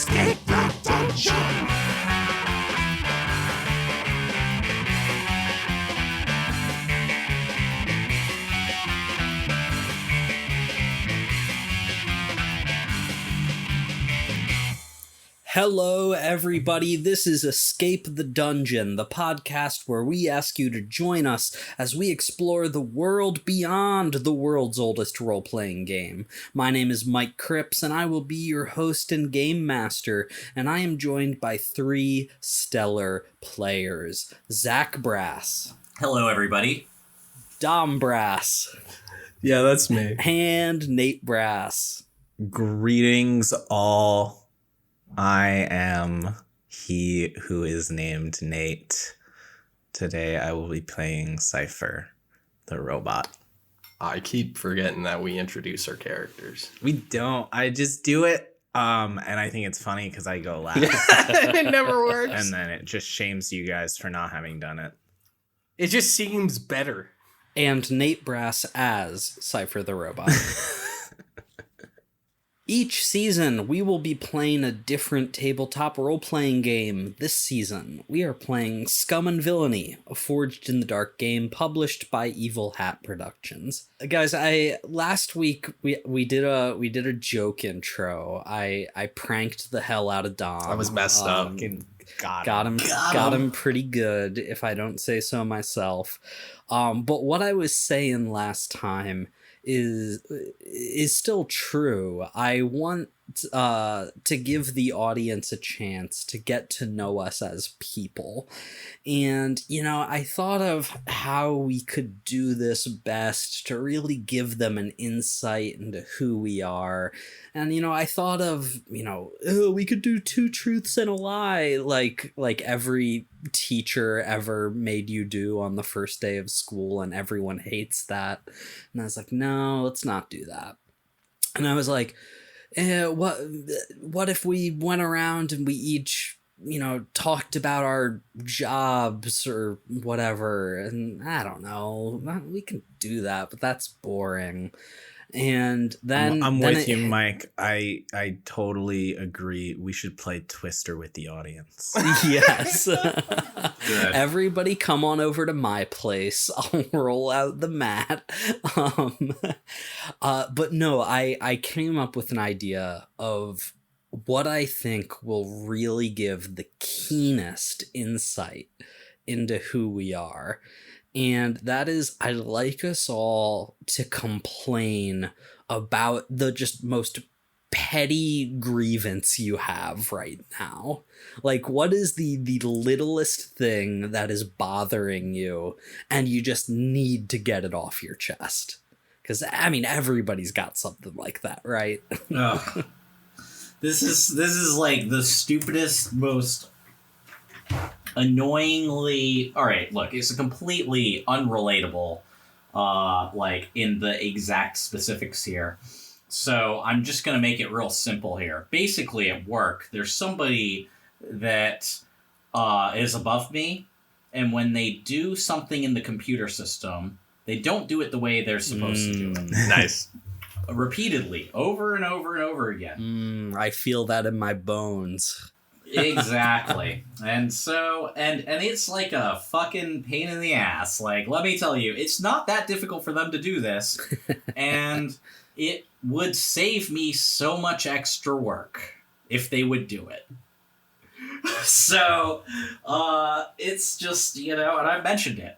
Escape the dungeon! Hello, everybody. This is Escape the Dungeon, the podcast where we ask you to join us as we explore the world beyond the world's oldest role-playing game. My name is Mike Cripps, and I will be your host and game master, and I am joined by three stellar players. Zach Brass. Hello, everybody. Dom Brass. Yeah, that's me. And Nate Brass. Greetings, all. I am he who is named Nate. Today I will be playing Cypher, the robot. I keep forgetting that we introduce our characters. We don't. I just do it, and I think it's funny because I go last. It never works. And then it just shames you guys for not having done it. It just seems better. And Nate Brass as Cypher the robot. Each season, we will be playing a different tabletop role-playing game. This season, we are playing Scum and Villainy, a Forged in the Dark game published by Evil Hat Productions. Guys, last week we did a joke intro. I pranked the hell out of Dom. I was messed up. Got him pretty good, if I don't say so myself. But what I was saying last time is still true. I want to give the audience a chance to get to know us as people. And, I thought of how we could do this best to really give them an insight into who we are. And, I thought of, we could do two truths and a lie, like every teacher ever made you do on the first day of school, and everyone hates that. And I was like, no, let's not do that. And I was like, what if we went around and we each, talked about our jobs or whatever? And I don't know, we can do that, but that's boring. And then I'm with you, Mike. I totally agree. We should play Twister with the audience. Yes. Everybody come on over to my place. I'll roll out the mat. But no, I came up with an idea of what I think will really give the keenest insight into who we are. And that is, I'd like us all to complain about the just most petty grievance you have right now. Like, what is the littlest thing that is bothering you, and you just need to get it off your chest? Because, everybody's got something like that, right? Ugh. This is like the stupidest, most annoyingly... Alright, look, it's a completely unrelatable, in the exact specifics here. So I'm just going to make it real simple here. Basically, at work, there's somebody that is above me, and when they do something in the computer system, they don't do it the way they're supposed to do it. Nice. Repeatedly, over and over and over again. I feel that in my bones. Exactly. And so, and it's like a fucking pain in the ass. Like, let me tell you, it's not that difficult for them to do this, and it would save me so much extra work if they would do it. So, it's just, and I mentioned it.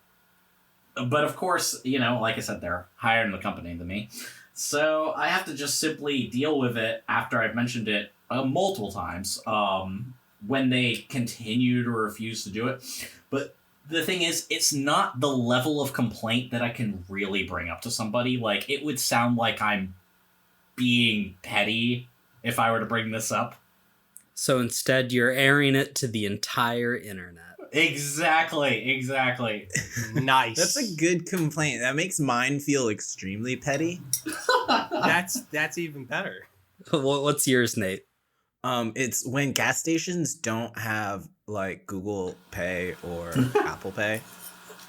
But of course, like I said, they're higher in the company than me. So I have to just simply deal with it after I've mentioned it multiple times when they continue to refuse to do it. But the thing is, it's not the level of complaint that I can really bring up to somebody. Like, it would sound like I'm being petty if I were to bring this up. So instead, you're airing it to the entire internet. Exactly. Nice. That's a good complaint. That makes mine feel extremely petty. That's even better. What's yours, Nate? It's when gas stations don't have like Google Pay or Apple Pay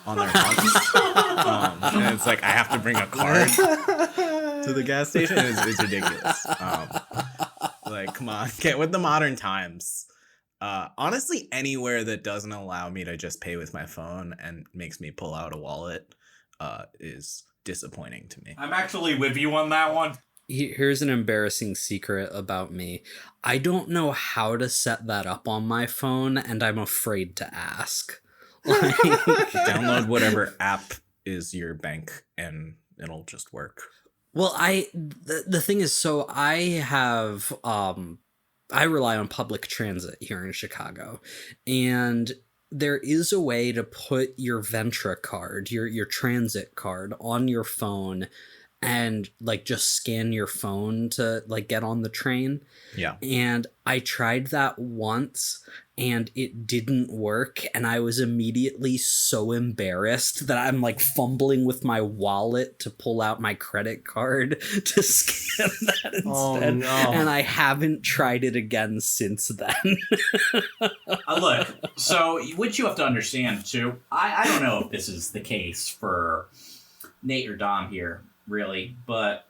on their pumps. And it's like I have to bring a card to the gas station. It's ridiculous. Like, come on, get with the modern times. Honestly, anywhere that doesn't allow me to just pay with my phone and makes me pull out a wallet is disappointing to me. I'm actually with you on that one. Here's an embarrassing secret about me. I don't know how to set that up on my phone, and I'm afraid to ask. Like, Download whatever app is your bank, and it'll just work. well, the thing is, so I have I rely on public transit here in Chicago, and there is a way to put your Ventra card, your transit card, on your phone, and like just scan your phone to like get on the train. Yeah. And I tried that once and it didn't work, and I was immediately so embarrassed that I'm like fumbling with my wallet to pull out my credit card to scan that instead. Oh, no. And I haven't tried it again since then. Look, so what you have to understand too, I don't know if this is the case for Nate or Dom here, really, but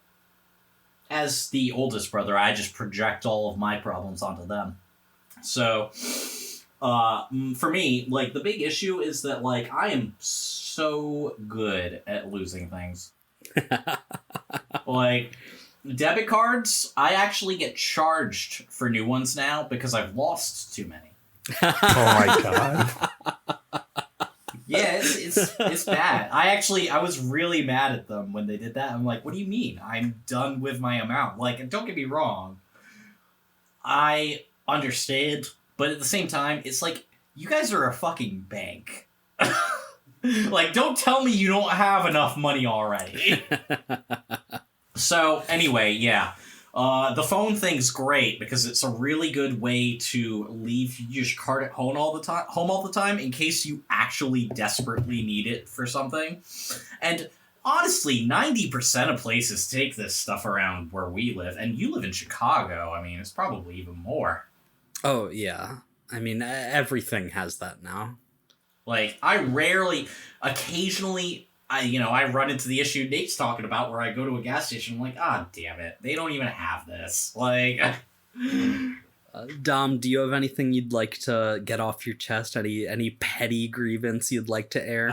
as the oldest brother, I just project all of my problems onto them. So, for me, like, the big issue is that, like, I am so good at losing things. Like, debit cards, I actually get charged for new ones now because I've lost too many. Oh my god. Yeah, it's bad. I was really mad at them when they did that. I'm like, what do you mean? I'm done with my amount. Like, don't get me wrong. I understand, but at the same time, it's like, you guys are a fucking bank. Like, don't tell me you don't have enough money already. So, anyway, yeah. The phone thing's great because it's a really good way to leave your card at home all the time in case you actually desperately need it for something. And honestly, 90% of places take this stuff around where we live, and you live in Chicago. I mean, it's probably even more. Oh, yeah. I mean, everything has that now. Like, occasionally, I run into the issue Nate's talking about where I go to a gas station. I'm like, damn it. They don't even have this. Like, Dom, do you have anything you'd like to get off your chest? Any petty grievance you'd like to air?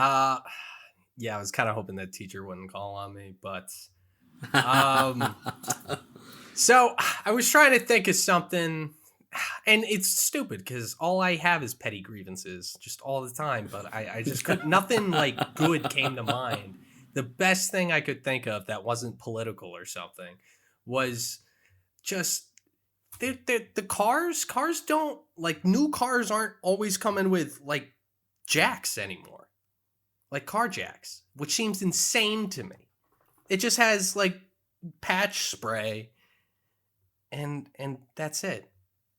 Yeah, I was kind of hoping that teacher wouldn't call on me, but so I was trying to think of something, and it's stupid because all I have is petty grievances just all the time, but I just couldn't, nothing like good came to mind. The best thing I could think of that wasn't political or something was just the cars don't, like, new cars aren't always coming with like jacks anymore, like car jacks, which seems insane to me. It just has like patch spray and that's it.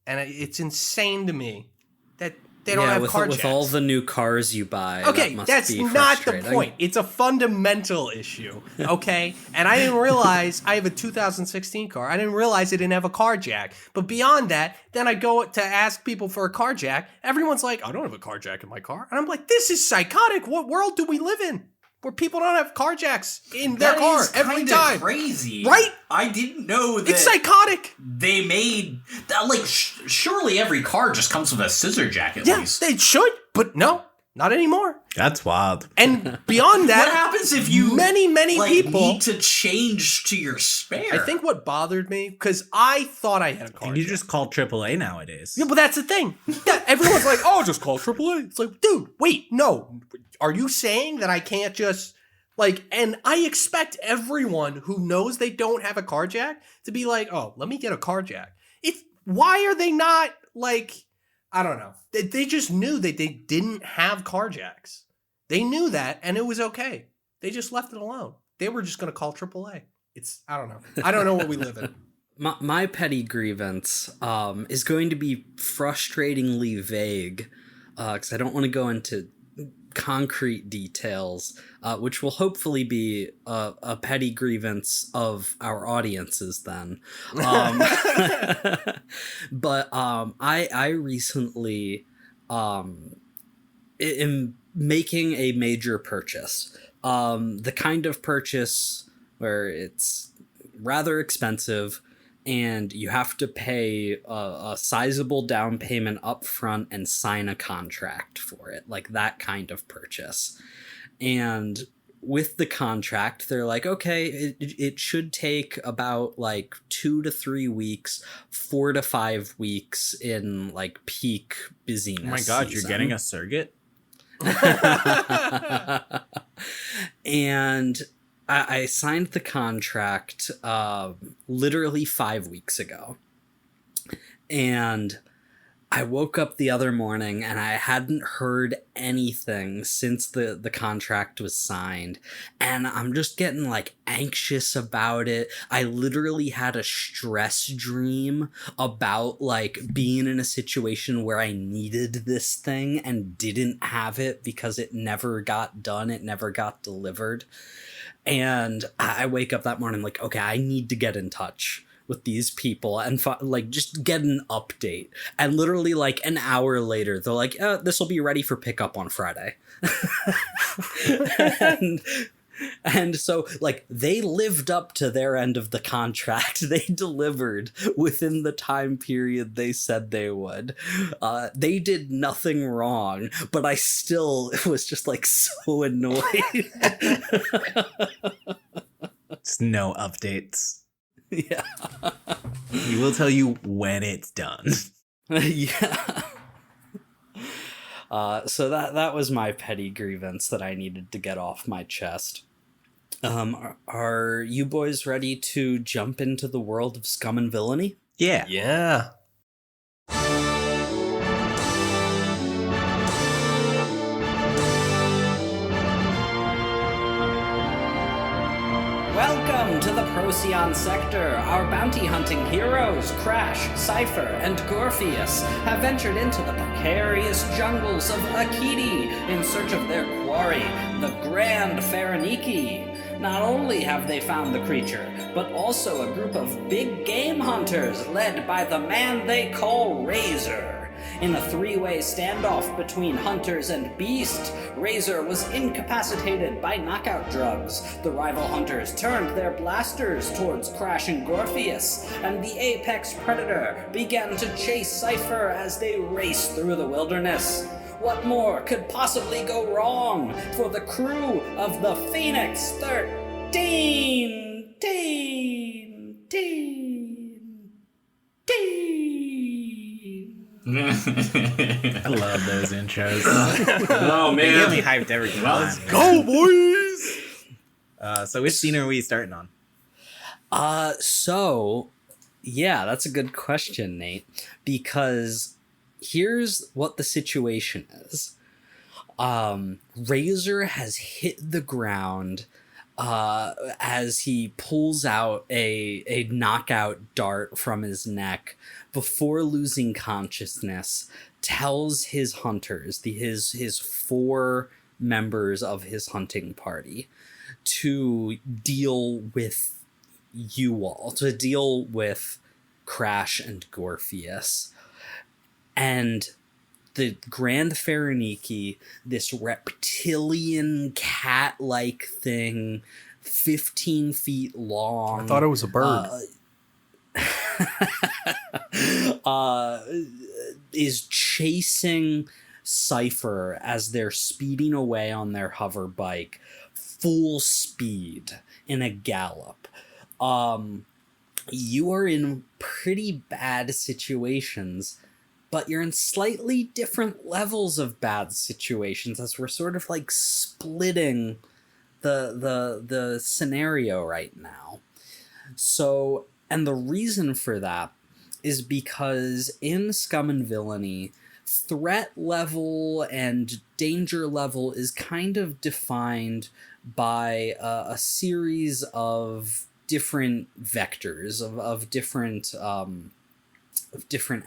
And it's insane to me that they don't have car jacks. With all the new cars you buy. Okay, that's not the point. It's a fundamental issue, okay? And I didn't realize, I have a 2016 car. I didn't realize it didn't have a car jack. But beyond that, then I go to ask people for a car jack. Everyone's like, I don't have a car jack in my car. And I'm like, this is psychotic. What world do we live in where people don't have car jacks in their car every time? Crazy, right? I didn't know that. It's psychotic. They made that, like, surely every car just comes with a scissor jack at least. Yeah, they should, but no, not anymore. That's wild. And beyond that, what happens if you many people need to change to your spare? I think what bothered me, because I thought I had a car. And you just call AAA nowadays. Yeah, but that's the thing. Everyone's like, oh, just call AAA. It's like, dude, wait, no. Are you saying that I can't just, like, and I expect everyone who knows they don't have a car jack to be like, oh, let me get a car jack. Why are they not, like, I don't know. They just knew that they didn't have car jacks. They knew that, and it was okay. They just left it alone. They were just going to call AAA. I don't know. I don't know what we live in. My petty grievance is going to be frustratingly vague because I don't want to go into concrete details, which will hopefully be a petty grievance of our audiences then. But I recently am making a major purchase. The kind of purchase where it's rather expensive and you have to pay a sizable down payment up front and sign a contract for it, like that kind of purchase. And with the contract, they're like, okay, it should take about like 2 to 3 weeks, 4 to 5 weeks in like peak busyness. Oh my God, season. you're getting a surrogate? And I signed the contract literally 5 weeks ago. And I woke up the other morning and I hadn't heard anything since the contract was signed. And I'm just getting like anxious about it. I literally had a stress dream about like being in a situation where I needed this thing and didn't have it because it never got done. It never got delivered. And I wake up that morning like, okay, I need to get in touch with these people and like just get an update. And literally like an hour later, they're like, this will be ready for pickup on Friday. and so like they lived up to their end of the contract. They delivered within the time period they said they would. They did nothing wrong, but I still was just like so annoyed. Just no updates. Yeah. He will tell you when it's done. Yeah. So that was my petty grievance that I needed to get off my chest. Are you boys ready to jump into the world of Scum and Villainy? Yeah. Yeah. Welcome to the Procyon sector. Our bounty hunting heroes, Crash, Cypher, and Gorpheus, have ventured into the precarious jungles of Akiti in search of their quarry, the Grand Phareniki. Not only have they found the creature, but also a group of big game hunters led by the man they call Razor. In a 3-way standoff between hunters and beast, Razor was incapacitated by knockout drugs. The rival hunters turned their blasters towards Crash and Gorpheus, and the apex predator began to chase Cypher as they raced through the wilderness. What more could possibly go wrong for the crew of the Phoenix 13? I love those intros. Oh They man, get me hyped every time. Let's go, boys! So which scene are we starting on? So, yeah, that's a good question, Nate, because here's what the situation is. Razor has hit the ground as he pulls out a knockout dart from his neck before losing consciousness, tells his hunters, his 4 members of his hunting party, to deal with you all, to deal with Crash and Gorpheus. And the Grand Phareniki, this reptilian cat-like thing, 15 feet long. I thought it was a bird. Is chasing Cypher as they're speeding away on their hover bike, full speed in a gallop. You are in pretty bad situations, but you're in slightly different levels of bad situations as we're sort of like splitting the scenario right now. So, and the reason for that is because in Scum and Villainy, threat level and danger level is kind of defined by a series of different vectors of different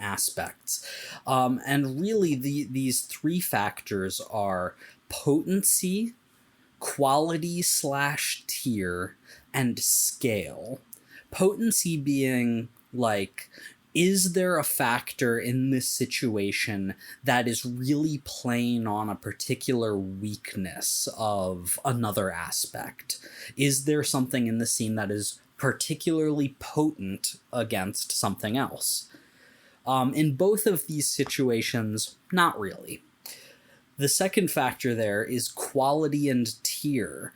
aspects, and really these 3 factors are potency, quality/tier, and scale. Potency being like, is there a factor in this situation that is really playing on a particular weakness of another aspect? Is there something in the scene that is particularly potent against something else. In both of these situations, not really. The second factor there is quality and tier.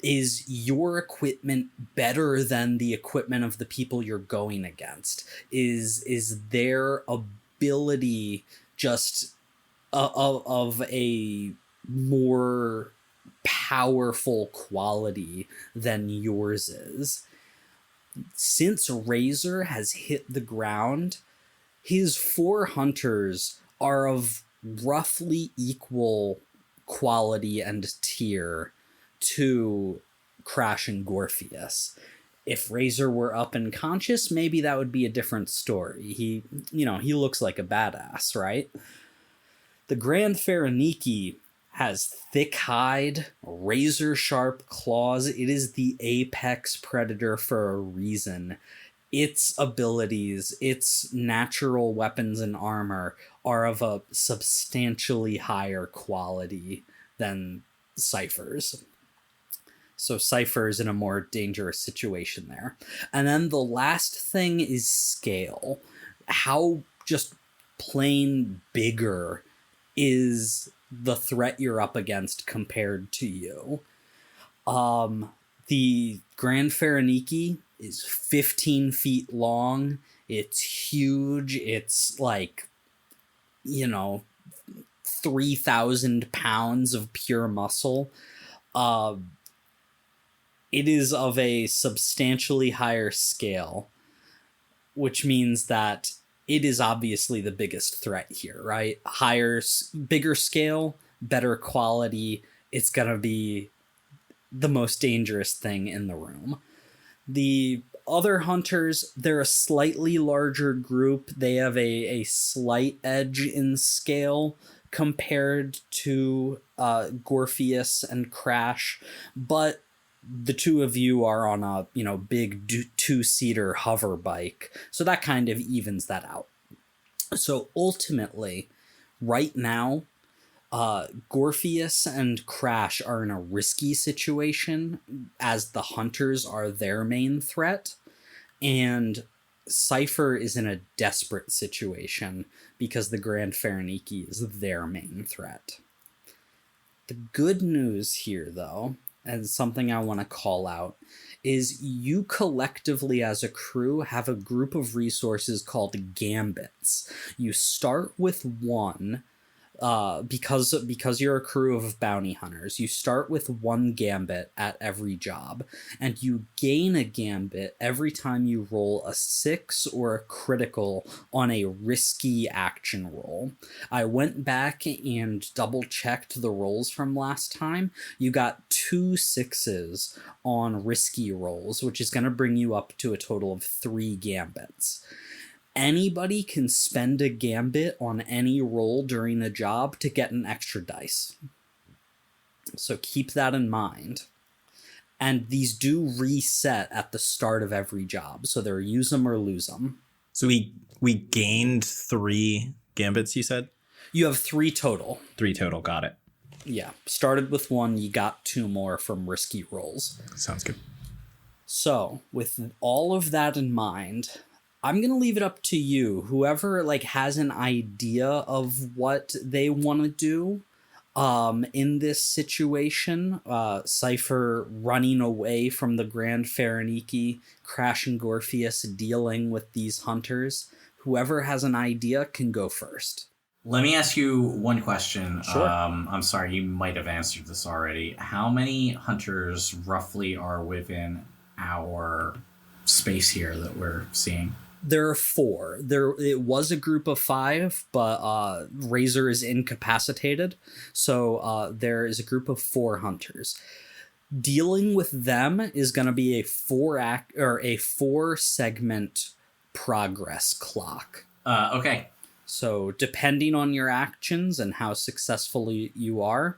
Is your equipment better than the equipment of the people you're going against? Is their ability just of a more powerful quality than yours is? Since Razor has hit the ground, his 4 hunters are of roughly equal quality and tier to Crash and Gorpheus. If Razor were up and conscious, maybe that would be a different story. He looks like a badass, right? The Grand Phareniki has thick hide, razor sharp claws. It is the apex predator for a reason. Its abilities, its natural weapons and armor are of a substantially higher quality than Cypher's. So Cypher's in a more dangerous situation there. And then the last thing is scale. How just plain bigger is the threat you're up against compared to you? The Grand Phareniki is 15 feet long. It's huge. It's like, 3,000 pounds of pure muscle. It is of a substantially higher scale, which means that it is obviously the biggest threat here, right? Bigger scale, better quality. It's going to be the most dangerous thing in the room. The other hunters, they're a slightly larger group. They have a slight edge in scale compared to Gorpheus and Crash, but the two of you are on a big 2-seater hover bike, so that kind of evens that out. So ultimately, right now, Gorpheus and Crash are in a risky situation as the hunters are their main threat, and Cypher is in a desperate situation because the Grand Phareniki is their main threat. The good news here, though, and something I want to call out, is you collectively as a crew have a group of resources called gambits. You start with one, because you're a crew of bounty hunters. You start with 1 gambit at every job, and you gain a gambit every time you roll a 6 or a critical on a risky action roll. I went back and double checked the rolls from last time. You got 2 6s on risky rolls, which is going to bring you up to a total of 3 gambits. Anybody can spend a gambit on any roll during a job to get an extra dice. So keep that in mind. And these do reset at the start of every job, so they're use them or lose them. So we gained 3 gambits, you said? You have 3 total. 3 total, got it. Yeah, started with 1, you got 2 more from risky rolls. Sounds good. So, with all of that in mind, I'm going to leave it up to you. Whoever has an idea of what they want to do in this situation, Cypher running away from the Grand Phareniki, Crash and Gorpheus dealing with these hunters. Whoever has an idea can go first. Let me ask you one question. Sure. I'm sorry, you might have answered this already. How many hunters roughly are within our space here that we're seeing? There are 4. It was a group of 5, but Razor is incapacitated, so there is a group of 4 hunters. Dealing with them is going to be a 4-segment progress clock. Okay. So depending on your actions and how successful you are,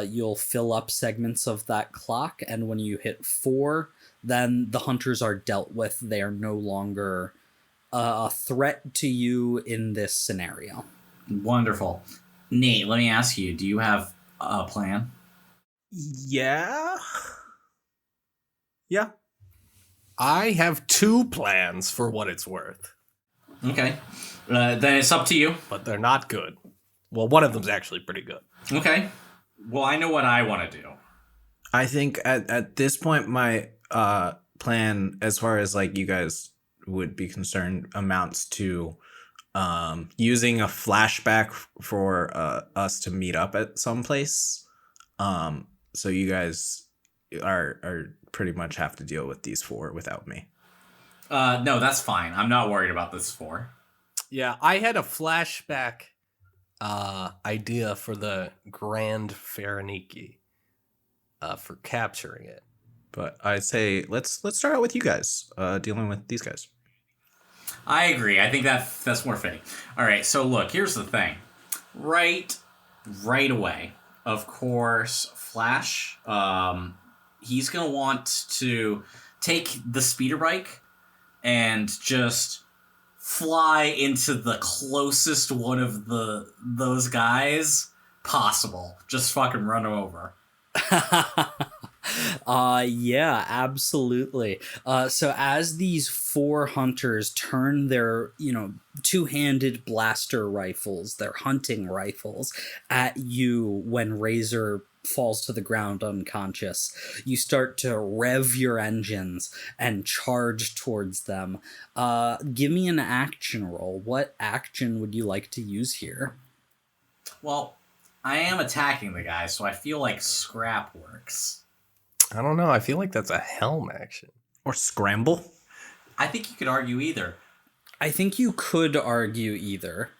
you'll fill up segments of that clock, and when you hit 4, then the hunters are dealt with. They are no longer a threat to you in this scenario. Wonderful. Nate, let me ask you, do you have a plan? Yeah. I have 2 plans for what it's worth, Okay. Then it's up to you. but they're not good. Well, one of them's actually pretty good. Okay. Well, I know what I want to do. I think at this point, my plan, as far as like you guys would be concerned, amounts to using a flashback for us to meet up at some place. So you guys are pretty much have to deal with these 4 without me. No, that's fine. I'm not worried about this 4. Yeah, I had a flashback idea for the Grand Faraniki for capturing it. But I say let's start out with you guys dealing with these guys. I agree. I think that's more fitting. All right. So look, here's the thing. Right away, of course, Flash. He's gonna want to take the speeder bike and just fly into the closest one of those guys possible. Just fucking run him over. Yeah, absolutely. So as these 4 hunters turn their, two-handed blaster rifles, their hunting rifles, at you when Razor falls to the ground unconscious, you start to rev your engines and charge towards them. Give me an action roll. What action would you like to use here? Well, I am attacking the guy, so I feel like scrap works. I don't know. I feel like that's a helm action. Or scramble. I think you could argue either. I think you could argue either.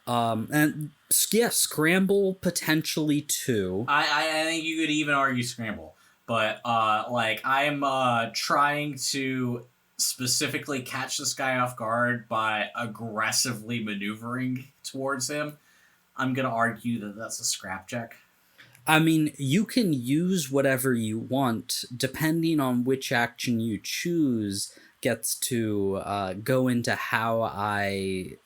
And yeah, scramble potentially too. I think you could even argue scramble. But I'm trying to specifically catch this guy off guard by aggressively maneuvering towards him. I'm going to argue that that's a scrap check. I mean, you can use whatever you want, depending on which action you choose gets to go into how I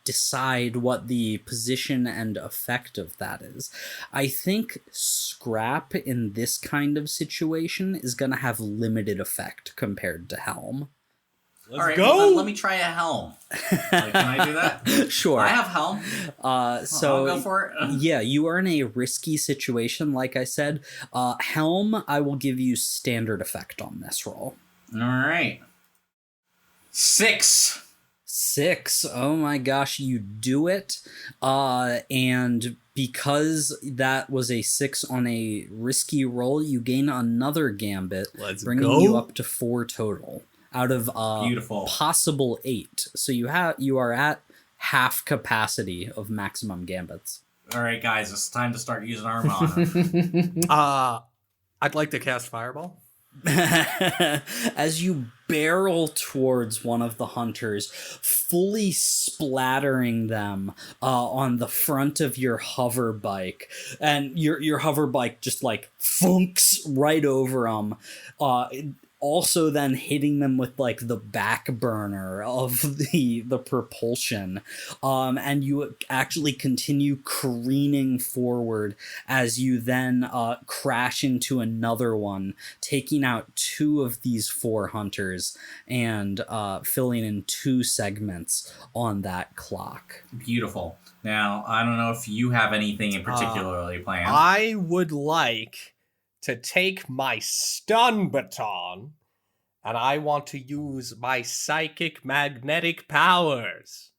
decide what the position and effect of that is. I think scrap in this kind of situation is going to have limited effect compared to helm. All right, go. Let me try a helm. Can I do that? Sure. I have helm. So I'll go for it. Yeah, you are in a risky situation, like I said. Helm, I will give you standard effect on this roll. All right. 6. 6. Oh my gosh, you do it. And because that was a 6 on a risky roll, you gain another gambit, bringing you up to 4 total. Out of Beautiful. Possible 8. So you are at half capacity of maximum gambits. All right, guys, it's time to start using our mana. I'd like to cast Fireball. As you barrel towards one of the hunters, fully splattering them on the front of your hover bike, and your hover bike just like funks right over them. Also then hitting them with like the back burner of the propulsion, and you actually continue careening forward as you then crash into another one, taking out 2 of these 4 hunters and filling in 2 segments on that clock. Beautiful. Now, I don't know if you have anything in particularly planned. I would like to take my stun baton, and I want to use my psychic magnetic powers.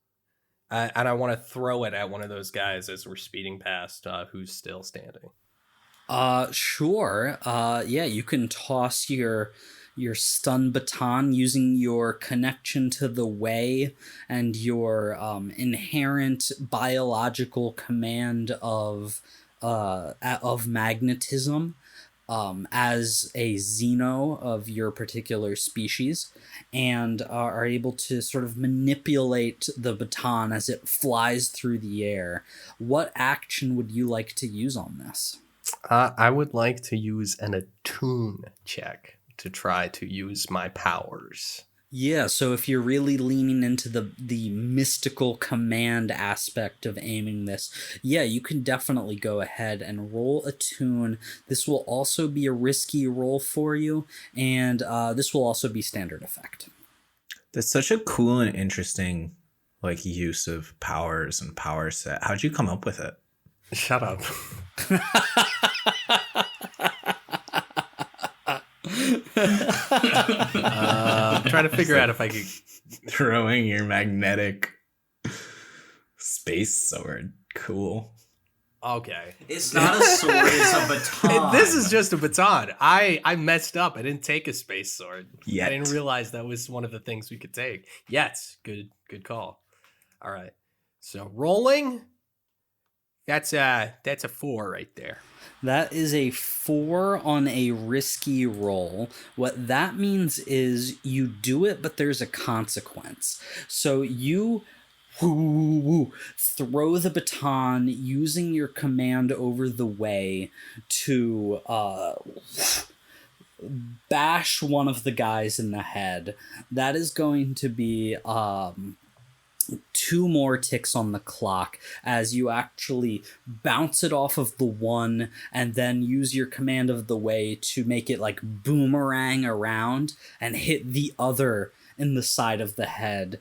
And I want to throw it at one of those guys as we're speeding past who's still standing. Sure. Yeah, you can toss your stun baton using your connection to the way and your inherent biological command of magnetism as a xeno of your particular species, and are able to sort of manipulate the baton as it flies through the air. What action would you like to use on this? I would like to use an attune check to try to use my powers. Yeah, so if you're really leaning into the mystical command aspect of aiming this, yeah, you can definitely go ahead and roll a tune. This will also be a risky roll for you, and this will also be standard effect. That's such a cool and interesting like use of powers and power set. How'd you come up with it? Shut up. I'm trying to figure out if I could. Throwing your magnetic space sword. Cool. Okay. It's not a sword, it's a baton. This is just a baton. I messed up. I didn't take a space sword. Yet. I didn't realize that was one of the things we could take. Yes. Good call. All right. So rolling. That's a 4 right there. That is a 4 on a risky roll. What that means is you do it, but there's a consequence. So you throw the baton using your command over the way to bash one of the guys in the head. That is going to be 2 more ticks on the clock as you actually bounce it off of the one and then use your command of the way to make it like boomerang around and hit the other in the side of the head,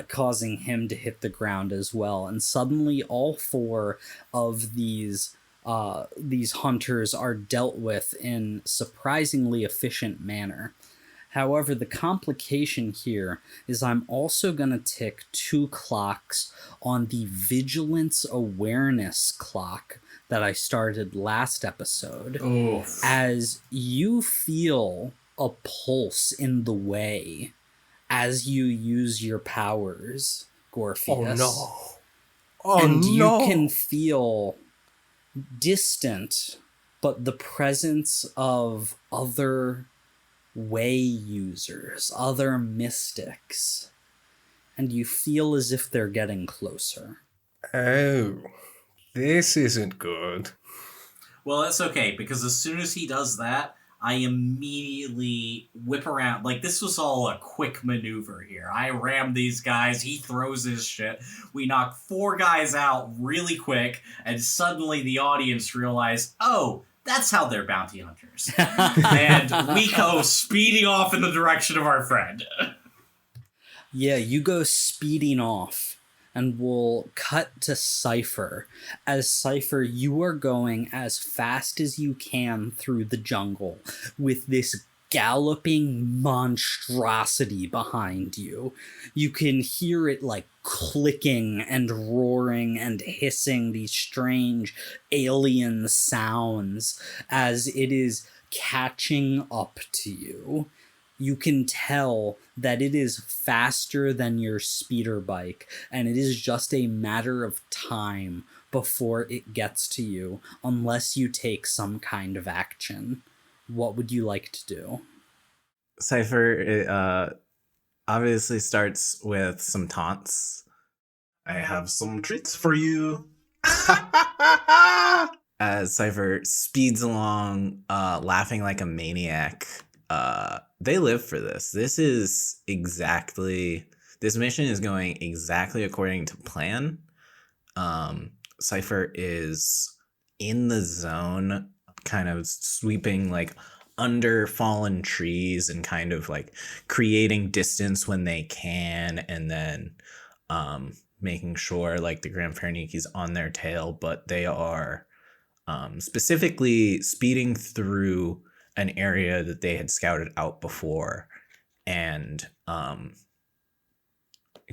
causing him to hit the ground as well. And suddenly all 4 of these hunters are dealt with in surprisingly efficient manner. However, the complication here is I'm also going to tick 2 clocks on the vigilance awareness clock that I started last episode. Oof. As you feel a pulse in the way as you use your powers, Gorpheus. Oh no. And you can feel distant, but the presence of other way users, other mystics, and you feel as if they're getting closer. Oh, this isn't good. Well, that's okay, because as soon as he does that, I immediately whip around. Like, this was all a quick maneuver here. I ram these guys, he throws his shit. We knock 4 guys out really quick, and suddenly the audience realize, oh, that's how they're bounty hunters. And we go speeding off in the direction of our friend. Yeah, you go speeding off, and we'll cut to Cypher. As Cypher, you are going as fast as you can through the jungle with this galloping monstrosity behind you. You can hear it like clicking and roaring and hissing these strange alien sounds as it is catching up to you. You can tell that it is faster than your speeder bike, and it is just a matter of time before it gets to you, unless you take some kind of action. What would you like to do? Cypher obviously starts with some taunts. I have some treats for you. As Cypher speeds along, laughing like a maniac. They live for this. This mission is going exactly according to plan. Cypher is in the zone, kind of sweeping like under fallen trees and kind of like creating distance when they can, and then making sure like the Grand Ferniki's on their tail, but they are specifically speeding through an area that they had scouted out before and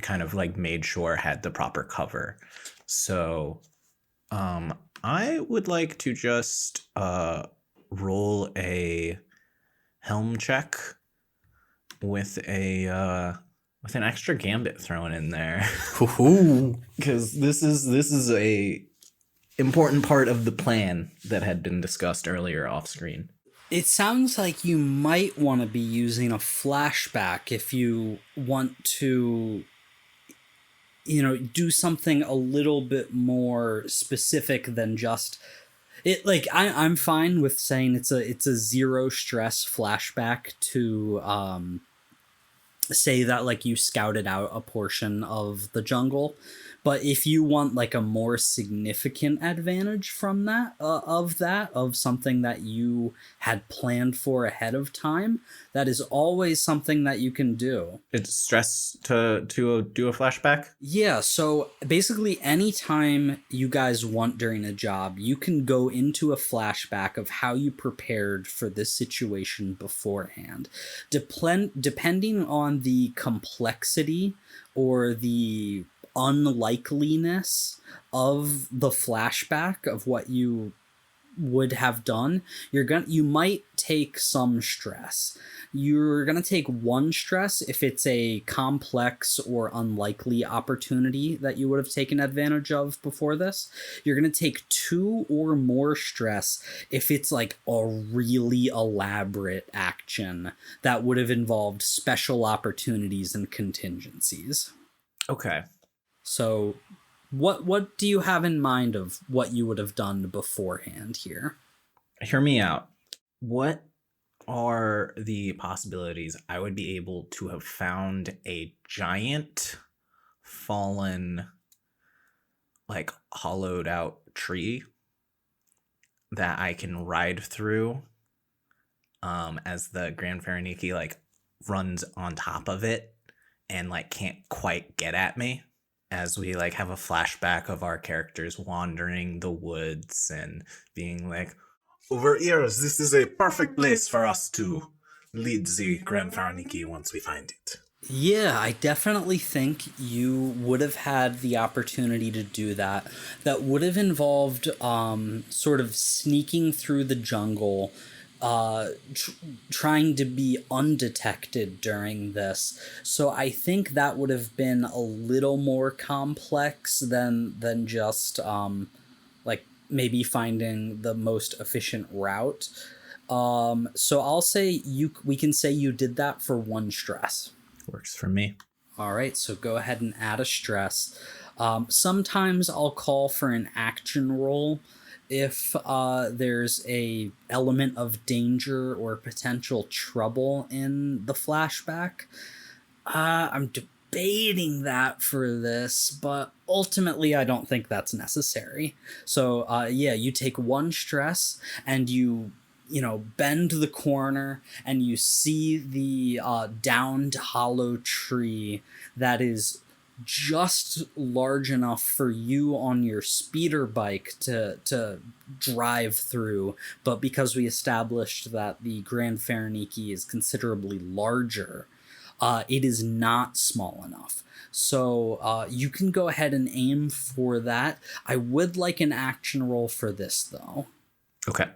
kind of like made sure had the proper cover. So I would like to just roll a helm check with an extra gambit thrown in there. Because this is a important part of the plan that had been discussed earlier off screen. It sounds like you might want to be using a flashback if you want to, do something a little bit more specific than just it. Like I'm fine with saying it's a 0 stress flashback to say that like you scouted out a portion of the jungle. But if you want like a more significant advantage from that, of something that you had planned for ahead of time, that is always something that you can do. It's stress to do a flashback? Yeah, so basically anytime you guys want during a job, you can go into a flashback of how you prepared for this situation beforehand. Depending on the complexity or the unlikeliness of the flashback of what you would have done, you might take some stress. You're gonna take one stress if it's a complex or unlikely opportunity that you would have taken advantage of before this. You're gonna take 2 or more stress if it's like a really elaborate action that would have involved special opportunities and contingencies. Okay. So what do you have in mind of what you would have done beforehand here? Hear me out. What are the possibilities I would be able to have found a giant fallen, like hollowed out tree that I can ride through as the Grand Fariniki like runs on top of it and like can't quite get at me, as we like have a flashback of our characters wandering the woods and being like, over here, this is a perfect place for us to lead the Grand Fariniki once we find it. Yeah, I definitely think you would have had the opportunity to do that. That would have involved sort of sneaking through the jungle, trying to be undetected during this. So I think that would have been a little more complex than just like maybe finding the most efficient route. So I'll say we can say you did that for 1 stress. Works for me. All right, so go ahead and add a stress. Sometimes I'll call for an action roll if there's a element of danger or potential trouble in the flashback. I'm debating that for this, but ultimately I don't think that's necessary. So yeah, you take 1 stress and you bend the corner and you see the downed hollow tree that is just large enough for you on your speeder bike to drive through, but because we established that the Grand Fariniki is considerably larger, it is not small enough. So you can go ahead and aim for that. I would like an action roll for this, though. Okay.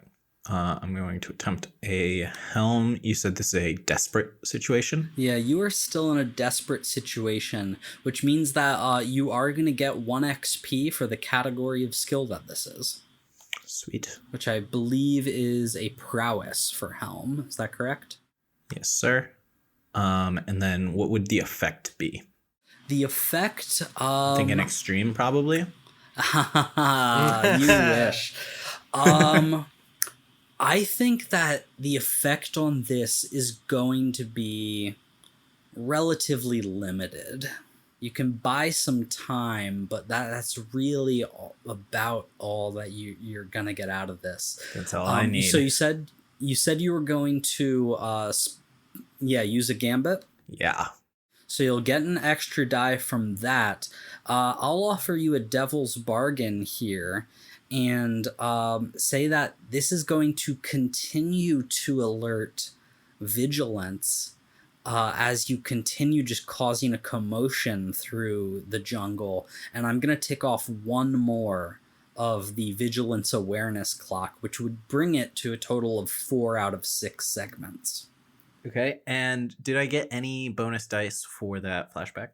I'm going to attempt a helm. You said this is a desperate situation? Yeah, you are still in a desperate situation, which means that you are going to get 1 XP for the category of skill that this is. Sweet. Which I believe is a prowess for helm. Is that correct? Yes, sir. And then what would the effect be? The effect... I think an extreme, probably? You wish. I think that the effect on this is going to be relatively limited. You can buy some time, but that's really about all that you're gonna get out of this. That's all I need. So you said you were going to use a gambit? Yeah. So you'll get an extra die from that. I'll offer you a devil's bargain here and say that this is going to continue to alert vigilance as you continue just causing a commotion through the jungle. And I'm going to tick off 1 more of the vigilance awareness clock, which would bring it to a total of 4 out of 6 segments. Okay, and did I get any bonus dice for that flashback?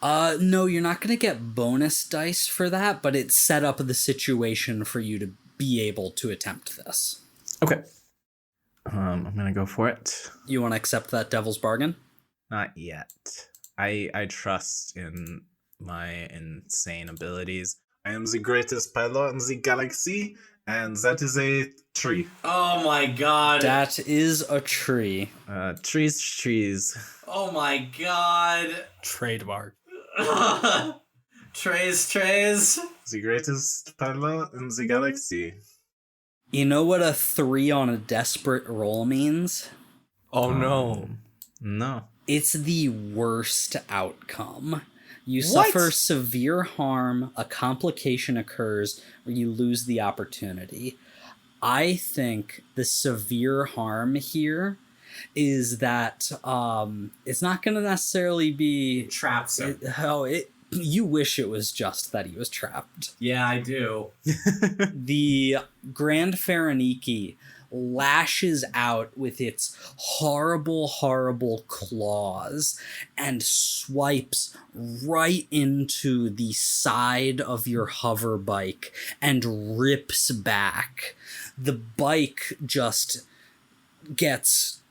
No, you're not going to get bonus dice for that, but it set up the situation for you to be able to attempt this. Okay. I'm going to go for it. You want to accept that devil's bargain? Not yet. I trust in my insane abilities. I am the greatest pilot in the galaxy, And that is a tree. Oh my god. That is a tree. Trees. Oh my god. Trademark. Trays. The greatest pilot in the galaxy. You know what a 3 on a desperate roll means? Oh no. No. It's the worst outcome. You What? suffer severe harm, a complication occurs, or you lose the opportunity. I think the severe harm here is that it's not going to necessarily be... Trapped him. You wish it was just that he was trapped. Yeah, I do. The Grand Pharoniki lashes out with its horrible claws and swipes right into the side of your hover bike and rips back. The bike just gets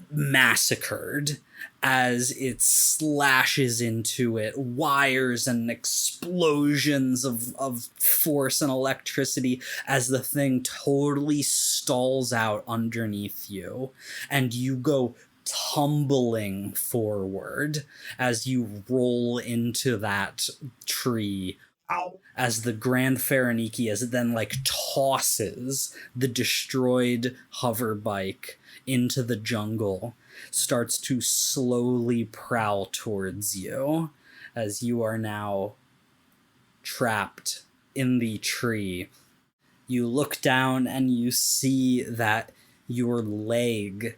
massacred as it slashes into it, wires and explosions of force and electricity as the thing totally stalls out underneath you, and you go tumbling forward as you roll into that tree. Ow. As the Grand Pharoniki, as it then tosses the destroyed hover bike into the jungle, starts to slowly prowl towards you as you are now trapped in the tree. You look down and you see that your leg,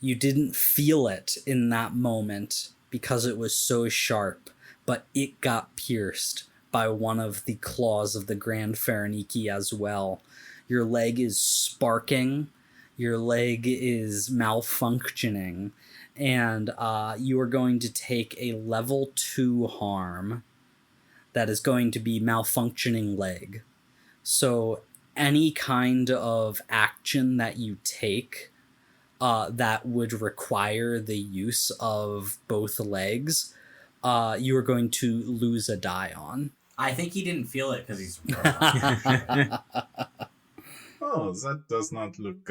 you didn't feel it in that moment because it was so sharp, but it got pierced by one of the claws of the Grand Pharoniki as well. Your leg is sparking, your leg is malfunctioning, and you are going to take a level 2 harm that is going to be malfunctioning leg. So any kind of action that you take that would require the use of both legs, you are going to lose a die on. I think he didn't feel it because he's robot. Oh, that does not look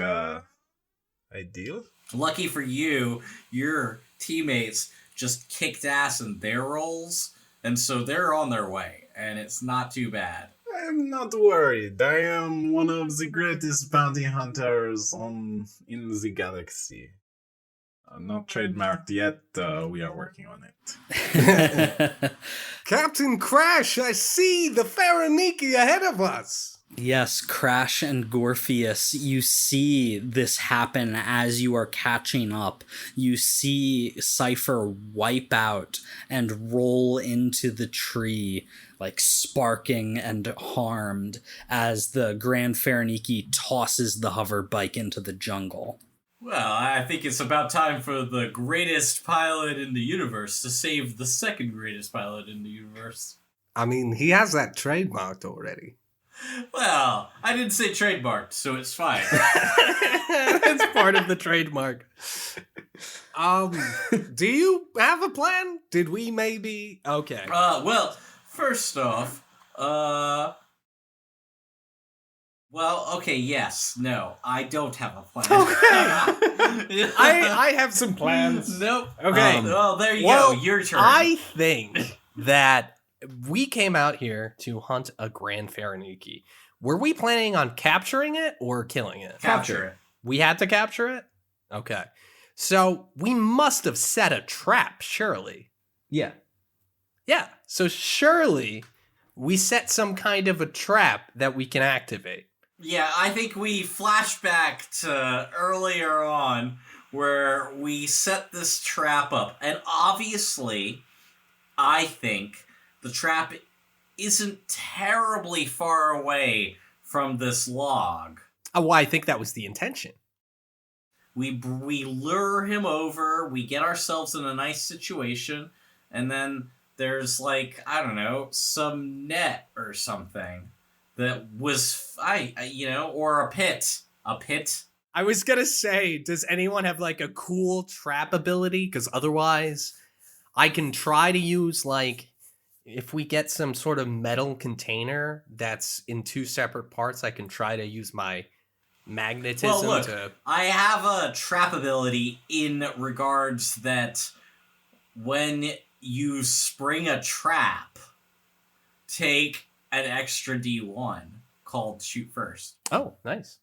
ideal. Lucky for you, your teammates just kicked ass in their roles, and so they're on their way, and it's not too bad. I am not worried. I am one of the greatest bounty hunters in the galaxy. Not trademarked yet. We are working on it. Captain Crash, I see the Pharoniki ahead of us. Yes, Crash and Gorpheus, you see this happen as you are catching up. You see Cypher wipe out and roll into the tree, sparking and harmed, as the Grand Pharoniki tosses the hover bike into the jungle. Well, I think it's about time for the greatest pilot in the universe to save the second greatest pilot in the universe. I mean, he has that trademarked already. Well, I didn't say trademarked, so it's fine. It's part of the trademark. Do you have a plan? Did we maybe... Okay. Well, first off, well, okay, yes, no, I don't have a plan. Okay. I have some plans. Nope. Okay. Well, there you go, your turn. I think that we came out here to hunt a Grand Pharoniki. Were we planning on capturing it or killing it? Capture it. We had to capture it? Okay. So we must have set a trap, surely. Yeah. Yeah. So surely we set some kind of a trap that we can activate. Yeah, I think we flashback to earlier on where we set this trap up. And obviously, I think the trap isn't terribly far away from this log. Oh, well, I think that was the intention. We lure him over, we get ourselves in a nice situation, and then there's I don't know, some net or something that was, or a pit. A pit. I was gonna say, does anyone have a cool trap ability? Because otherwise, I can try to use if we get some sort of metal container that's in 2 separate parts, I can try to use my magnetism Well, look, to... I have a trap ability in regards that when you spring a trap, take an extra D1 called Shoot First. Oh, nice.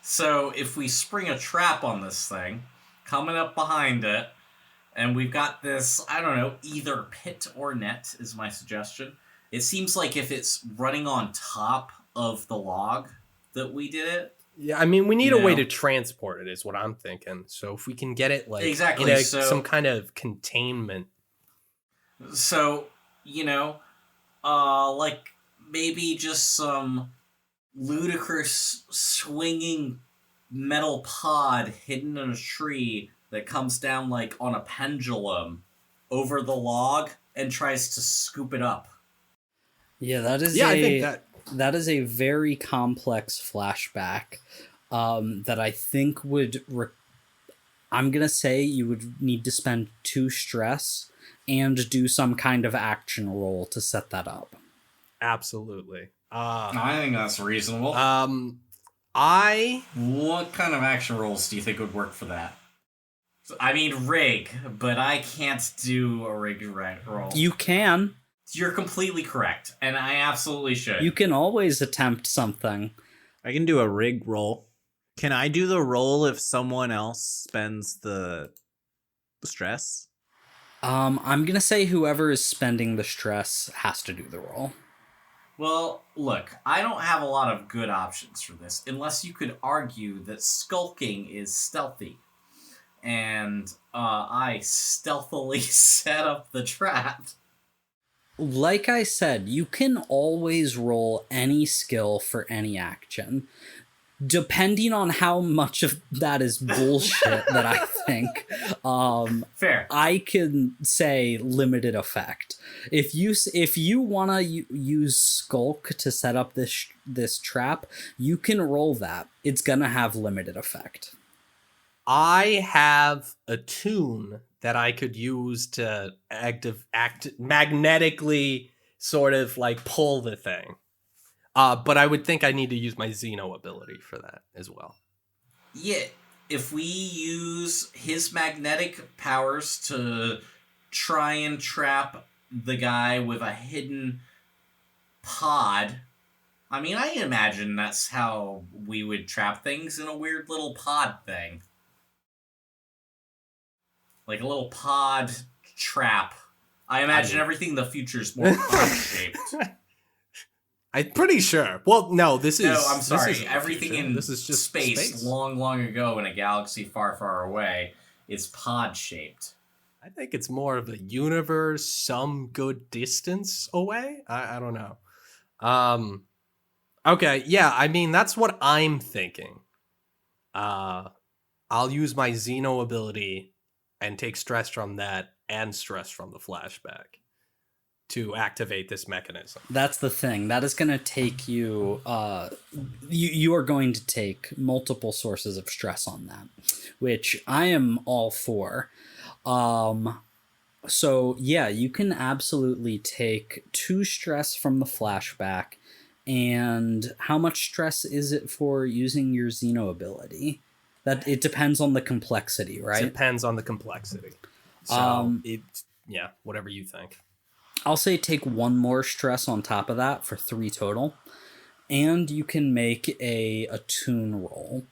So if we spring a trap on this thing, coming up behind it, and we've got this, I don't know, either pit or net is my suggestion. It seems like if it's running on top of the log that we did it. Yeah, I mean, we need a way to transport it is what I'm thinking. So if we can get it like Exactly, in so, some kind of containment. So, like maybe just some ludicrous swinging metal pod hidden in a tree that comes down like on a pendulum over the log and tries to scoop it up. Yeah, that is I think that is a very complex flashback that I think would... I'm going to say you would need to spend 2 stress and do some kind of action roll to set that up. Absolutely. I think that's reasonable. What kind of action rolls do you think would work for that? I mean, rig, but I can't do a rig roll. You can. You're completely correct, and I absolutely should. You can always attempt something. I can do a rig roll. Can I do the roll if someone else spends the stress? I'm gonna say whoever is spending the stress has to do the roll. Well, look, I don't have a lot of good options for this, unless you could argue that skulking is stealthy. And I stealthily set up the trap. Like I said, you can always roll any skill for any action. Depending on how much of that is bullshit that I think, Fair. I can say limited effect. If you want to use Skulk to set up this trap, you can roll that. It's gonna have limited effect. I have a tune that I could use to act magnetically sort of like pull the thing. But I would think I need to use my Xeno ability for that as well. Yeah, if we use his magnetic powers to try and trap the guy with a hidden pod, I mean, I imagine that's how we would trap things, in a weird little pod thing. Like a little pod trap. I imagine everything in the future is more pod-shaped. I'm pretty sure. Well, no, this is... No, I'm this sorry. isn't the Everything future. in this is just space, long, long ago in a galaxy far, far away, is pod-shaped. I think it's more of a universe some good distance away. I don't know. Okay, yeah, I mean, that's what I'm thinking. I'll use my Xeno ability and take stress from that and stress from the flashback to activate this mechanism. That's the thing. That is going to take you, you are going to take multiple sources of stress on that, which I am all for. So yeah, you can absolutely take 2 stress from the flashback. And how much stress is it for using your Xeno ability? That it depends on the complexity, right? It depends on the complexity. So yeah, whatever you think. I'll say take 1 more stress on top of that for 3 total. And you can make a attune roll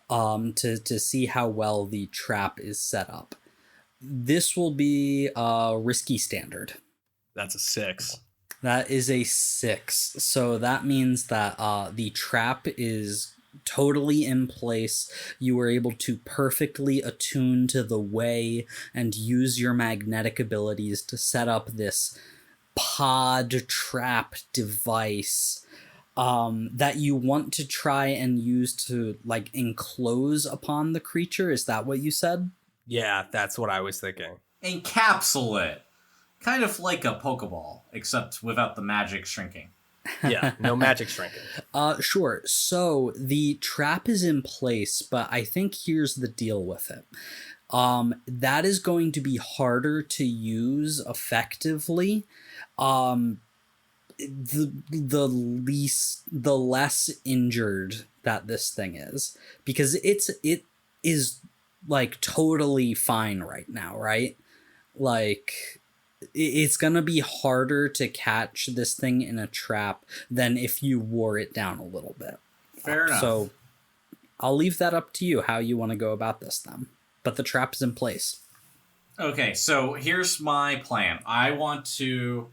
to see how well the trap is set up. This will be a risky standard. That's a 6. That is a 6. So that means that the trap is totally in place. You were able to perfectly attune to the way and use your magnetic abilities to set up this pod trap device that you want to try and use to like enclose upon the creature. Is that what you said? Yeah, that's what I was thinking. Encapsulate it. Kind of like a Pokeball, except without the magic shrinking. Yeah, no magic shrinking. Sure. So the trap is in place, but I think here's the deal with it. that is going to be harder to use effectively. The less injured that this thing is, because it is like totally fine right now, right? Like it's gonna be harder to catch this thing in a trap than if you wore it down a little bit. Fair enough. So I'll leave that up to you how you want to go about this then. But the trap is in place. Okay, so here's my plan. I want to.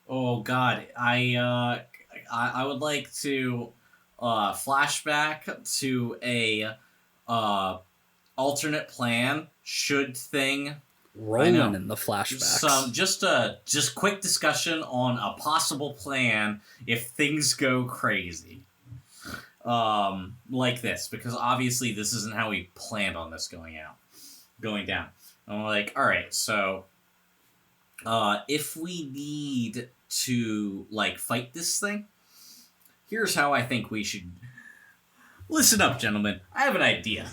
Oh God, I would like to flashback to a alternate plan. Should thing Rolling in the flashbacks. Just quick discussion on a possible plan if things go crazy. Like this, because obviously this isn't how we planned on this going down. I'm like, all right, so if we need to like fight this thing, here's how I think we should. Listen up, gentlemen. I have an idea.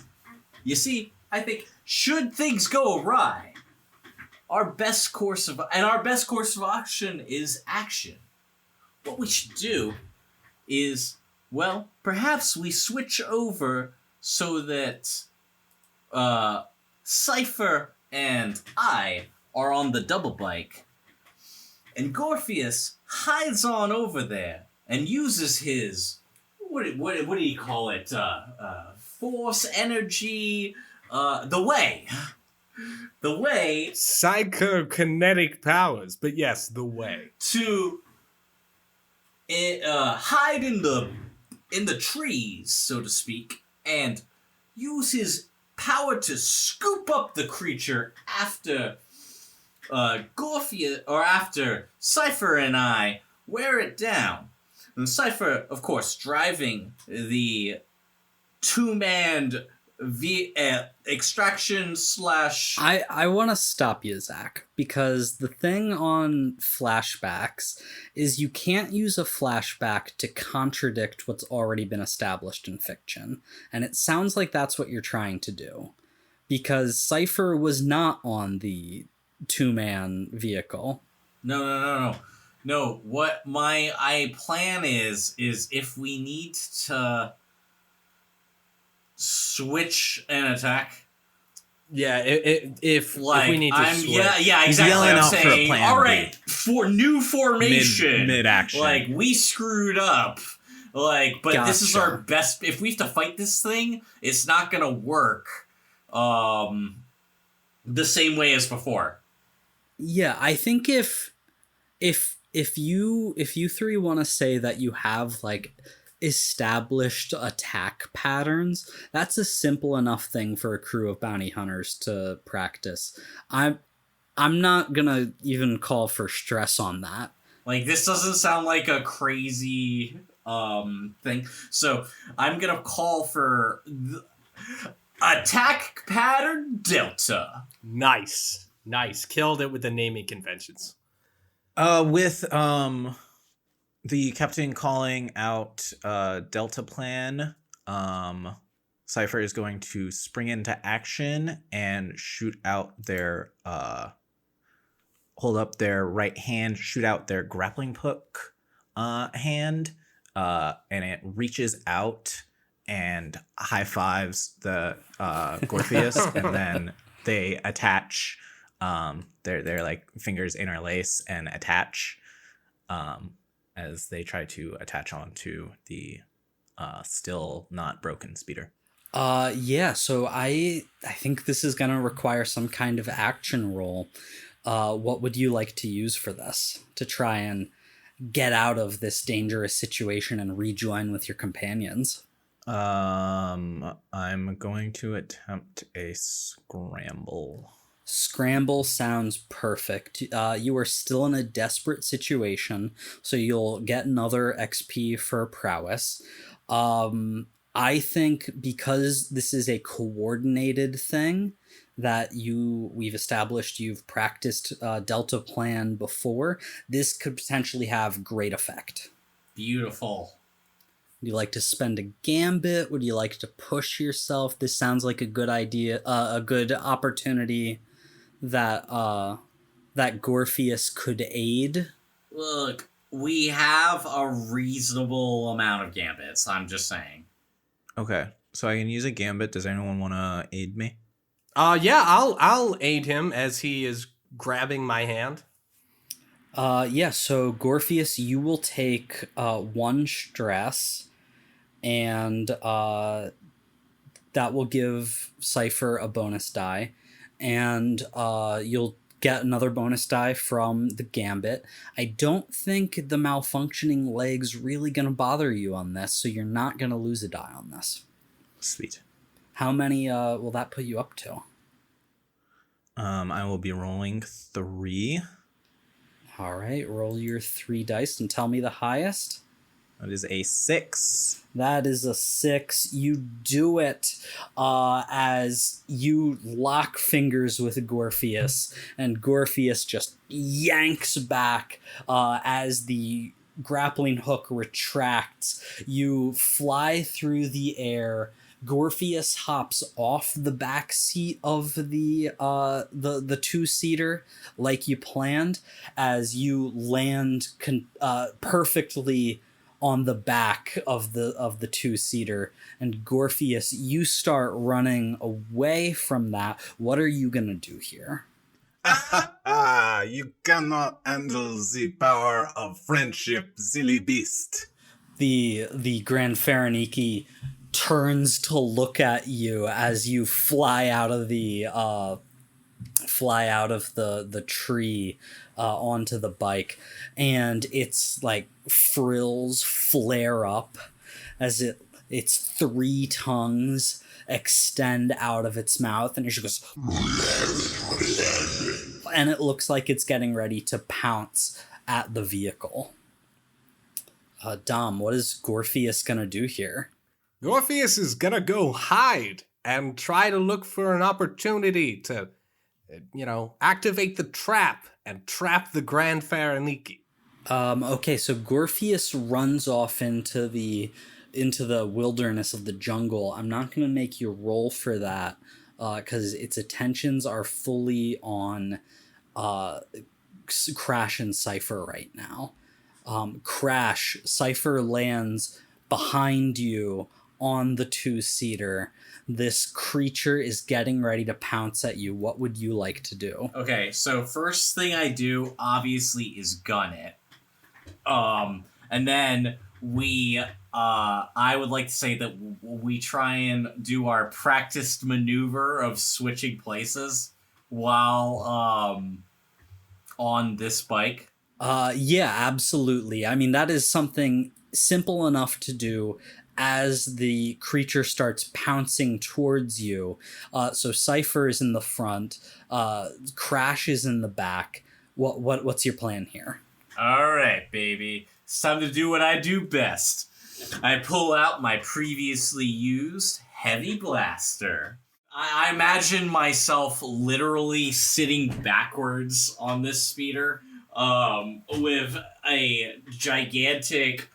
You see, I think should things go awry, our best course of action is action. What we should do is, well, perhaps we switch over so that Cypher and I are on the double bike, and Gorpheus hides on over there and uses his what do you call it? Force, energy, the way, Psychokinetic powers, but yes, the way to hide in the trees, so to speak, and use his power to scoop up the creature after Gorpheus, or after Cypher and I wear it down. And Cypher, of course, driving the two-man extraction / I want to stop you, Zach, because the thing on flashbacks is you can't use a flashback to contradict what's already been established in fiction. And it sounds like that's what you're trying to do. Because Cypher was not on the two-man vehicle. No, what my plan is if we need to switch an attack. Yeah, if we need to switch. Yeah, He's exactly. yelling I'm out for a saying, plan all B. right, for new formation, mid action. Like we screwed up. Like, but this is Gotcha. our best. If we have to fight this thing, it's not gonna work. The same way as before. Yeah, I think if you three want to say that you have like established attack patterns, that's a simple enough thing for a crew of bounty hunters to practice. I'm not gonna even call for stress on that. Like, this doesn't sound like a crazy thing. So I'm gonna call for attack pattern Delta. Nice. Killed it with the naming conventions. With the captain calling out Delta plan, Cypher is going to spring into action and shoot out their hold up their right hand, shoot out their grappling hook hand, and it reaches out and high fives the Gorpheus, and then they attach. Their like fingers interlace and attach as they try to attach onto the still not broken speeder. Yeah, so I think this is gonna require some kind of action roll. What would you like to use for this to try and get out of this dangerous situation and rejoin with your companions? I'm going to attempt a scramble. Scramble sounds perfect. You are still in a desperate situation, so you'll get another XP for prowess. I think because this is a coordinated thing that we've established, you've practiced Delta Plan before, this could potentially have great effect. Beautiful. Would you like to spend a gambit? Would you like to push yourself? This sounds like a good idea, a good opportunity that that Gorpheus could aid. Look, we have a reasonable amount of gambits. I'm just saying. Okay, so I can use a gambit. Does anyone want to aid me? Yeah, I'll aid him as he is grabbing my hand. Yeah, so Gorpheus, you will take 1 stress, and that will give Cypher a bonus die, and you'll get another bonus die from the gambit. I don't think the malfunctioning leg's really going to bother you on this, so you're not going to lose a die on this. Sweet. How many will that put you up to? I will be rolling 3. All right, roll your 3 dice and tell me the highest. That is a 6. That is a 6. You do it as you lock fingers with Gorpheus, and Gorpheus just yanks back as the grappling hook retracts. You fly through the air. Gorpheus hops off the back seat of the 2-seater like you planned, as you land perfectly on the back of the 2-seater, and Gorpheus, you start running away from that. What are you gonna do here? You cannot handle the power of friendship, silly beast. The Grand Phareniki turns to look at you as you fly out of the tree onto the bike, and it's like frills flare up as its 3 tongues extend out of its mouth, and it just goes, and it looks like it's getting ready to pounce at the vehicle. Dom, what is Gorpheus gonna do here? Gorpheus is gonna go hide and try to look for an opportunity to, activate the trap and trap the Grand Phareniki. Okay, so Gorpheus runs off into the wilderness of the jungle. I'm not going to make you roll for that because its attentions are fully on Crash and Cypher right now. Crash, Cypher lands behind you on the 2-seater. This creature is getting ready to pounce at you. What would you like to do? Okay, so first thing I do, obviously, is gun it. And then I would like to say that we try and do our practiced maneuver of switching places while on this bike. Yeah, absolutely. I mean, that is something simple enough to do as the creature starts pouncing towards you. So Cypher is in the front, Crash is in the back. What's your plan here? All right, baby. It's time to do what I do best. I pull out my previously used heavy blaster. I imagine myself literally sitting backwards on this speeder, with a gigantic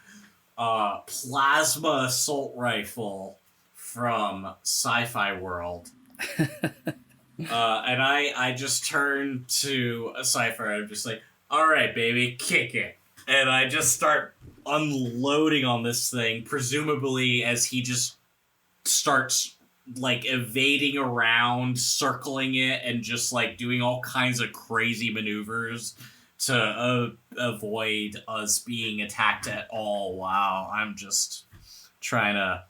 plasma assault rifle from Sci-Fi World. And I just turn to a Cypher and I'm just like, all right, baby, kick it. And I just start unloading on this thing, presumably as he just starts like evading around, circling it, and just like doing all kinds of crazy maneuvers to avoid us being attacked at all. Wow, I'm just trying to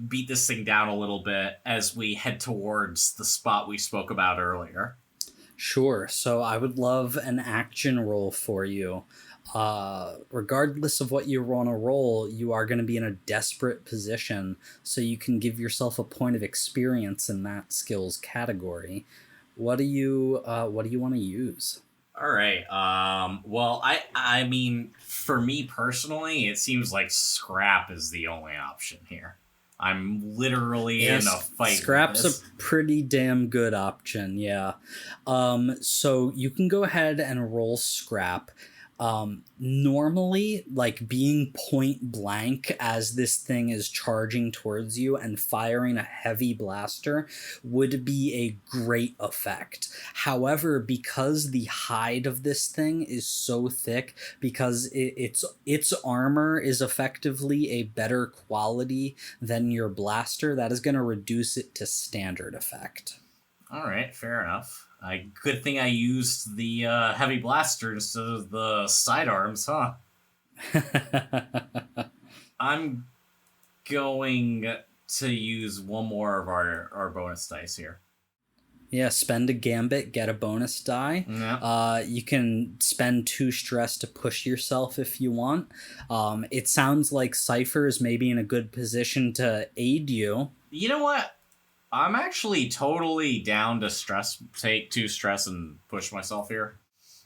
beat this thing down a little bit as we head towards the spot we spoke about earlier. Sure. So I would love an action roll for you. Regardless of what you want to roll, you are going to be in a desperate position, so you can give yourself a point of experience in that skills category. What do you want to use? All right. Well, I mean, for me personally, it seems like scrap is the only option here. I'm literally in a fight. Scrap's a pretty damn good option, yeah. So you can go ahead and roll scrap. Normally, like being point blank as this thing is charging towards you and firing a heavy blaster would be a great effect. However, because the hide of this thing is so thick, because its armor is effectively a better quality than your blaster, that is going to reduce it to standard effect. All right, fair enough. Good thing I used the heavy blaster instead of the sidearms, huh? I'm going to use one more of our bonus dice here. Yeah, spend a gambit, get a bonus die. Yeah. You can spend 2 stress to push yourself if you want. It sounds like Cypher is maybe in a good position to aid you. You know what? I'm actually totally down to take 2 stress and push myself here.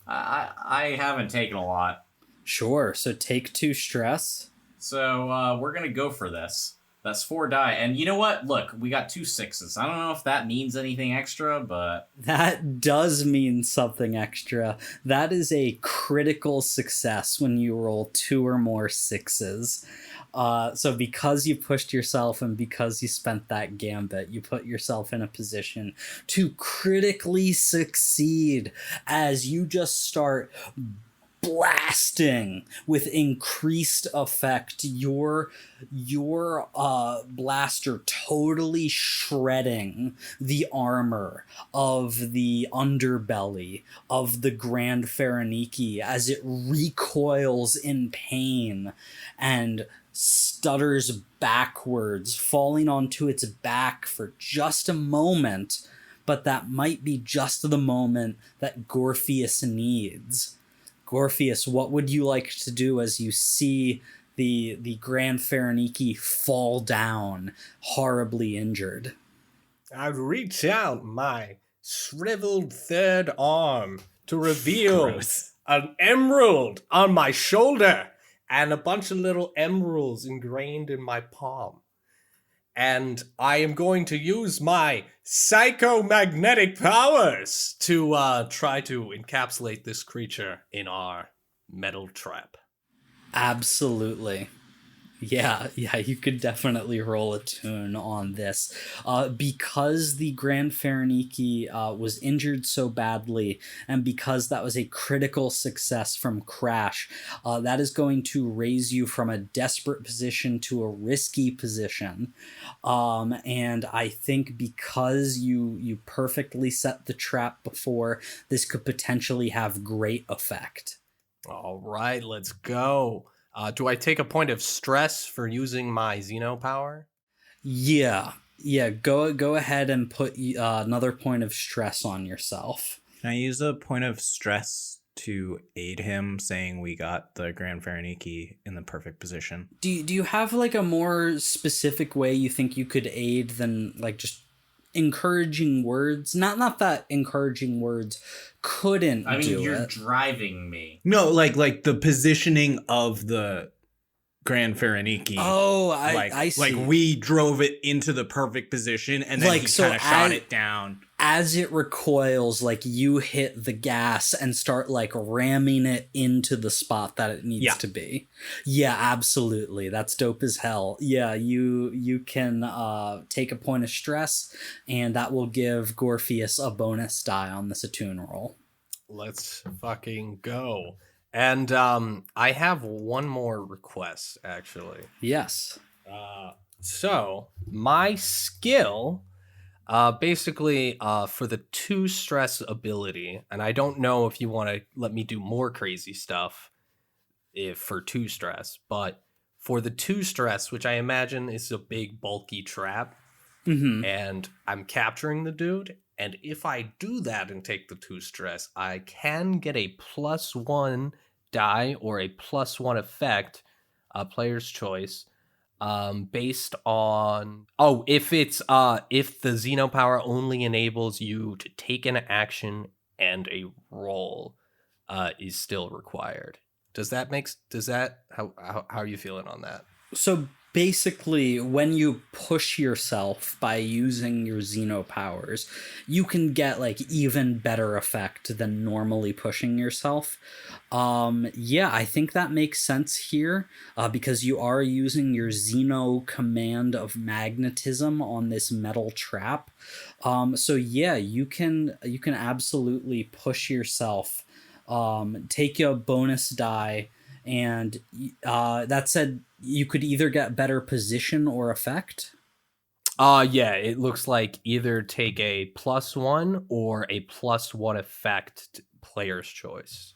I haven't taken a lot. Sure, so take 2 stress. So we're going to go for this. That's 4 die. And you know what? Look, we got 2 6s. I don't know if that means anything extra, but... That does mean something extra. That is a critical success when you roll 2 or more 6s. So because you pushed yourself and because you spent that gambit, you put yourself in a position to critically succeed as you just start blasting with increased effect your blaster, totally shredding the armor of the underbelly of the Grand Phareniki as it recoils in pain and stutters backwards, falling onto its back for just a moment, but that might be just the moment that Gorpheus needs. Gorpheus, what would you like to do as you see the Grand Phareniki fall down, horribly injured? I'd reach out my shriveled third arm to reveal Gross. an emerald on my shoulder and a bunch of little emeralds ingrained in my palm. And I am going to use my psychomagnetic powers to try to encapsulate this creature in our metal trap. Absolutely. Yeah, you could definitely roll a tune on this. Because the Grand Phareniki was injured so badly, and because that was a critical success from Crash, that is going to raise you from a desperate position to a risky position. And I think because you perfectly set the trap before, this could potentially have great effect. All right, let's go. Do I take a point of stress for using my Xeno power? Yeah, go ahead and put another point of stress on yourself. Can I use a point of stress to aid him, saying we got the Grand Phareniki in the perfect position? Do you have like a more specific way you think you could aid than like just encouraging words? Not that encouraging words couldn't I mean, do you're it. driving me. No, like the positioning of the Grand Phareniki. Oh, I see. Like we drove it into the perfect position, and then Like, he so kind of shot as- it down. As it recoils, like you hit the gas and start like ramming it into the spot that it needs to be. Yeah, absolutely. That's dope as hell. Yeah, you can take a point of stress, and that will give Gorpheus a bonus die on this attune roll. Let's fucking go. And I have one more request, actually. Yes. So my skill, basically, for the 2 stress ability, and I don't know if you want to let me do more crazy stuff for 2 stress, but for the 2 stress, which I imagine is a big bulky trap, and I'm capturing the dude. And if I do that and take the 2 stress, I can get a +1 die or a +1 effect, player's choice, based on if the Xeno power only enables you to take an action and a roll is still required. How are you feeling on that? So basically, when you push yourself by using your Xeno powers, you can get like even better effect than normally pushing yourself. Yeah, I think that makes sense here, because you are using your Xeno command of magnetism on this metal trap. So yeah, you can absolutely push yourself. Take a bonus die, and that said, you could either get better position or effect. Yeah, it looks like either take a +1 or a +1 effect, player's choice.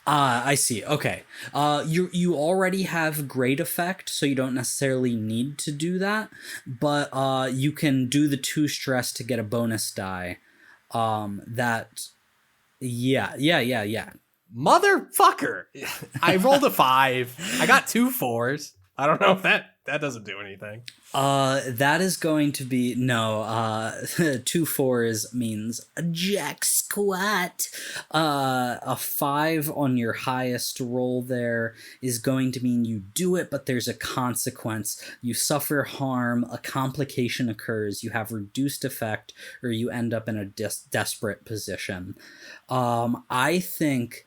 I see. Okay. You already have great effect, so you don't necessarily need to do that. But you can do the 2 stress to get a bonus die. Yeah. Motherfucker! I rolled a 5. I got 2 4s. I don't know if that doesn't do anything. That is going to be no. 2 4s means a jack squat. A 5 on your highest roll there is going to mean you do it, but there's a consequence. You suffer harm, a complication occurs, you have reduced effect, or you end up in a desperate position. I think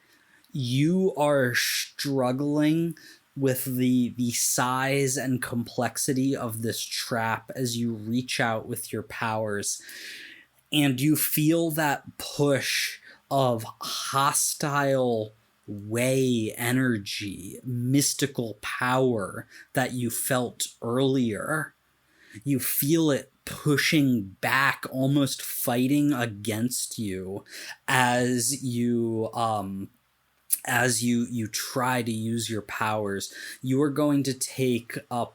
you are struggling with the size and complexity of this trap as you reach out with your powers, and you feel that push of hostile way energy, mystical power that you felt earlier. You feel it pushing back, almost fighting against you as you try to use your powers. You are going to take a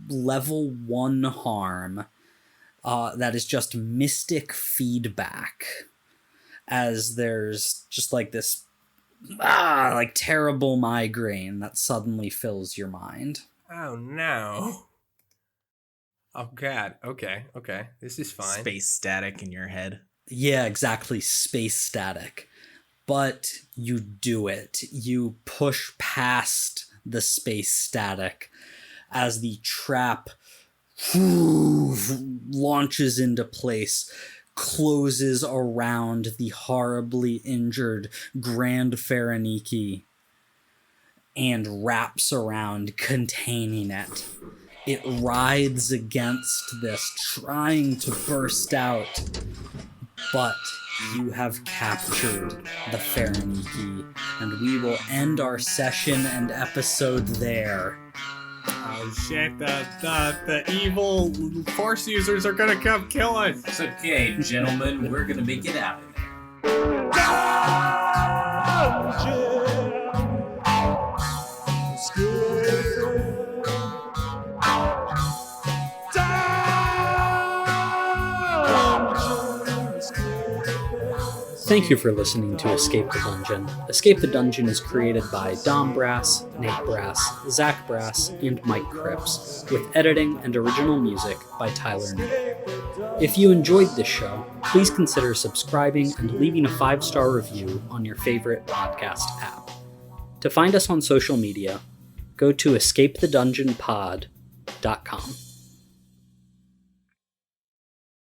level 1 harm that is just mystic feedback, as there's just like this like terrible migraine that suddenly fills your mind. Oh no. Oh god. Okay. This is fine. Space static in your head. Yeah, exactly. Space static. But you do it. You push past the space static as the trap launches into place, closes around the horribly injured Grand Faraniki, and wraps around, containing it. It writhes against this, trying to burst out, but you have captured the Faraniki, and we will end our session and episode there. Oh shit, the evil force users are gonna come kill us. It's okay, gentlemen. We're gonna make it out of there. Thank you for listening to Escape the Dungeon. Escape the Dungeon is created by Dom Brass, Nate Brass, Zach Brass, and Mike Cripps, with editing and original music by Tyler Nate. If you enjoyed this show, please consider subscribing and leaving a 5-star review on your favorite podcast app. To find us on social media, go to escapethedungeonpod.com.